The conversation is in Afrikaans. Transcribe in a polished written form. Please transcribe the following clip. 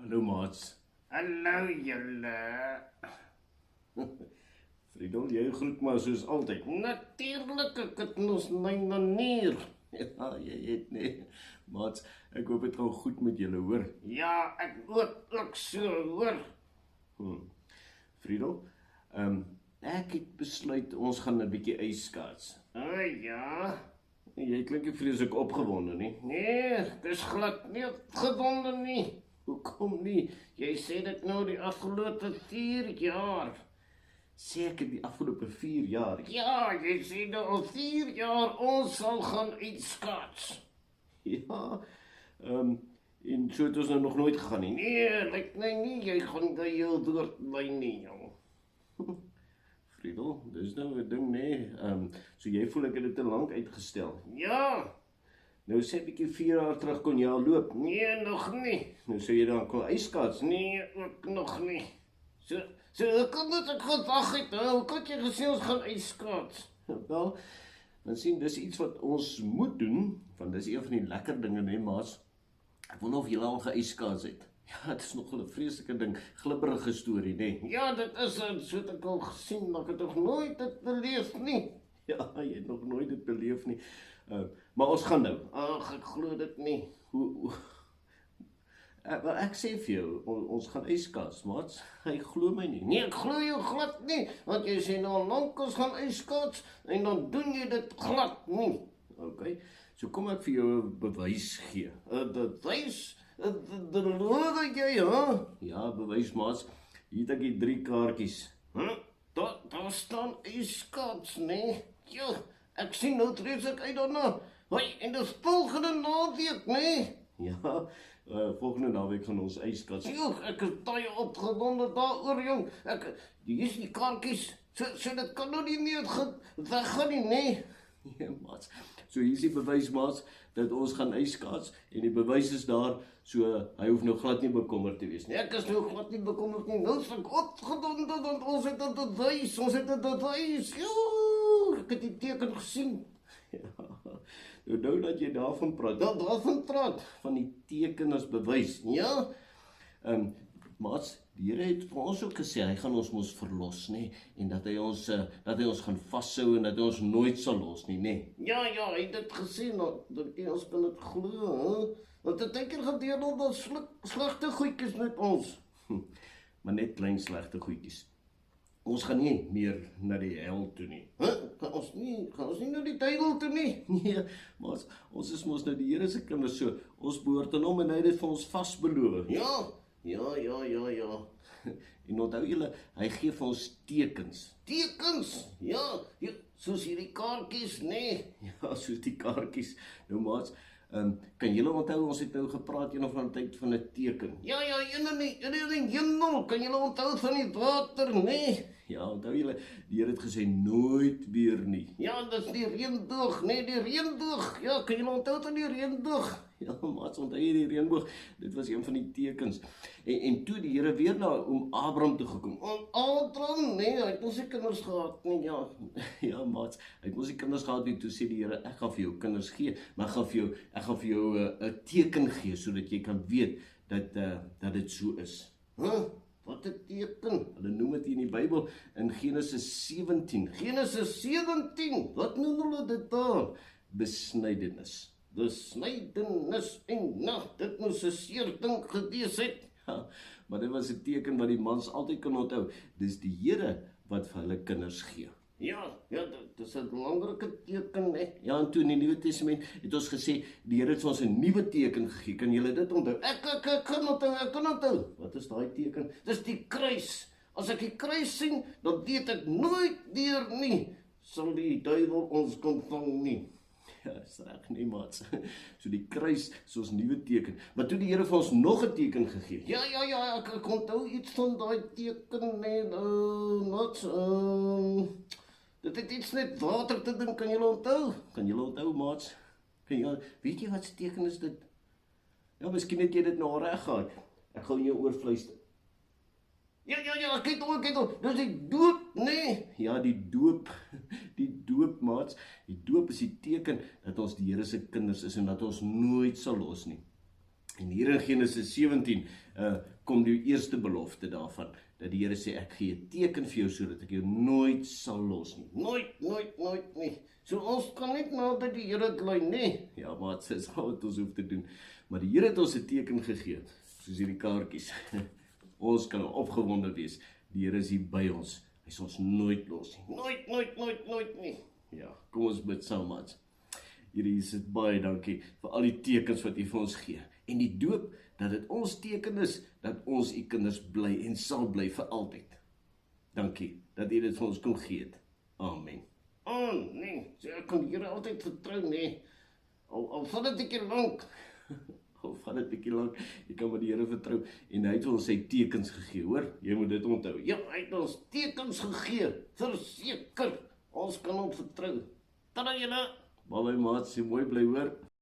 Hallo maats. Hallo julle. Friedel, jy groet maar soos altyd. Natuurlijk, ek het ons my manier. Ja, jy het nie. Maats, ek hoop het gaan goed met julle, hoor. Ja, ek ook so, hoor. Friedel, ek het besluit ons gaan 'n bietjie ijskaats. Ja. Jy klink nie vreeslik opgewonde nie. Nee, dis glad nie opgewonde nie. Hoekom nie? Jy sê dit nou die afgelope 4 jaar. Sê ek het die afgelope 4 jaar. Ja, jy sê nou al 4 jaar ons sal gaan uitskaats. Ja, en so het ons nou nog nooit gegaan nie. Nee, lyk my nie, jy gaan by jou doodbly nie, jong. Friedel, dis nou 'n ding, nee. So jy voel ek het dit te lank uitgestel. Ja, Nou sê 'n bietjie 4 jaar terug kon jy al loop. nee, nog nie. Nou sê jy dan kon ijskaats. Nee, ook nog nie. So ek kan net ek gewag het, hoe kan jy gesê ons gaan ijskaats? Wel, dan sien dis iets wat ons moet doen, want dis een van die lekker dinge, nee, maats. Ek wonder of julle al geijskaats het. Ja, dit is nogal 'n vreeslike ding, glibberige storie, nee. Ja, dit is so het ek al gesien, maar ek het nog nooit dit beleef nie. Ja, jy het nog nooit dit beleef nie. Maar ons gaan nou. Ag, ek glo dit nie. Hoe wel, ek sê vir jou, ons gaan ijskaats, maats. Hy glo my nie. Nee, ek glo jou glad nie, want jy sê nou lank ons gaan ijskaats en dan doen jy dit glad nie. Okay, so kom ek vir jou 'n bewys gee. Bewys? Beloof jy, hè? Ja, bewys, maats. Hier het ek die 3 kaartjies. Daar staan ijskaats, nee. Jo, ek sien nou tref ek uit daarna. Hoi, en dis volgende naweek, nee. Ja, volgende naweek gaan ons ijskaats. Jo, ek is baie opgewonde daaroor, jong. Hier is die kaartjies. So dit kan nou nie meer weggaan nie, nee. Ja, maats. So hier is die bewys, maats, dat ons gaan ijskaats en die bewys is daar, so hy hoef nou glad nie bekommerd te wees nie. Ek is nou glad nie bekommerd nie. Nou is ek opgewonde, want ons het dit bewys. Jo, ek het die teken gesien. Ja, nou dat jy daarvan praat, Daarvan praat. van die teken as bewys. Ja, Maats, die Here het vir ons ook gesê, hy gaan ons mos verlos, nê, en dat hy ons gaan vashou en dat hy ons nooit sal los nie, nê. ja, hy het dit gesien, dat ons kan dit glo, hè? Want dit het keer gebeur dat slegte goedjies met ons. Maar net klein slegte goedjies. Ons gaan nie meer na die hel toe nie. Gaan ons nie na die duiwel toe nie? Nee, maar ons is mos nou die Here se kinders, so ons behoort aan hom en hy het dit vir ons vasbeloof. Ja. En onthou julle, hy gee vir ons tekens. Tekens, ja, soos hierdie kaartjies, nee. Ja, soos die kaartjies. Nou maats, kan julle onthou, ons het nou gepraat een of ander tyd van 'n teken. Ja, een in die hemel, kan julle onthou van die water, nee? Ja, onthou julle, die Here het gesê nooit weer nie. Ja, dis die reënboog, nee, die reënboog. Ja, kan julle onthou van die reënboog? Ja, maats, onthou jy die reënboog? Dit was een van die tekens. En toe die Here weer na oom Abraham toe gekom. Oom Abraham, nee, hy het ons nie kinders gehad nie, ja. Ja, maats, hy het mos nie kinders gehad nie, toe sê die Here, ek gaan vir jou kinders gee, maar ek gaan vir jou 'n teken gee, sodat jy kan weet dat dit so is. Wat 'n teken? Hulle noem dit in die Bybel in Genesis 17. Genesis 17, wat noem hulle dit daar? Besnydenis. Besnydenis en dit moes 'n seer ding gewees het. Ja, maar dit was 'n teken wat die mans altyd kan onthou. Dis die Here wat vir hulle kinders gee. Ja, dit is 'n belangrike teken, hè. Ja, en toe in die Nuwe Testament het ons gesê, die Here het vir ons 'n nuwe teken gegee. Kan julle dit onthou? Ek kan onthou. Wat is daai teken? Dis die kruis. As ek die kruis sien, dan weet ek nooit weer nie sal die duiwel ons kon vang nie. Ja, is reg nie, maats. So die kruis is ons nuwe teken. Maar toe die Here vir ons nog 'n teken gegee. Ja, ek onthou iets van daai teken, nee, dit het iets met water te doen, kan julle onthou? Kan julle onthou, maats? Weet jy wat se teken is dit? Ja, miskien het jy dit nou reg gehad. Ek gaan in jou oor fluister. Ja, kyk al, dis die doop, nee. Ja, die doop, maats. Die doop is die teken dat ons die Here se kinders is en dat ons nooit sal los nie. En hier in Genesis 17 kom die eerste belofte daarvan, dat die Here sê, ek gee 'n teken vir jou, sodat ek jou nooit sal los nie. Nooit nie. So ons kan net nader die Here lei, nee. Ja, maar dit is al wat ons hoef te doen. Maar die Here het ons 'n teken gegee, soos hierdie kaartjies. Ons kan opgewonde wees. Die Here is hier by ons. Hy sal ons nooit los nie. Nooit nie. Ja, kom ons bid saam, maats. Here Jesus, baie dankie vir al die tekens wat U vir ons gee. En die doop, dat dit ons teken is, dat ons U kinders bly en sal bly vir altyd. Dankie, dat U dit vir ons kon gee het. Amen. Nee. So ek kan die Here altyd vertrou, nee. Al vat dit 'n bietjie lank. Al vat dit 'n bietjie lank, jy kan maar die Here vertrou. En hy het ons sy tekens gegee, hoor? Jy moet dit onthou. Ja, hy het ons tekens gegee, verseker. Ons kan hom vertrou. Tada julle. Baie maats, jy mooi bly, hoor?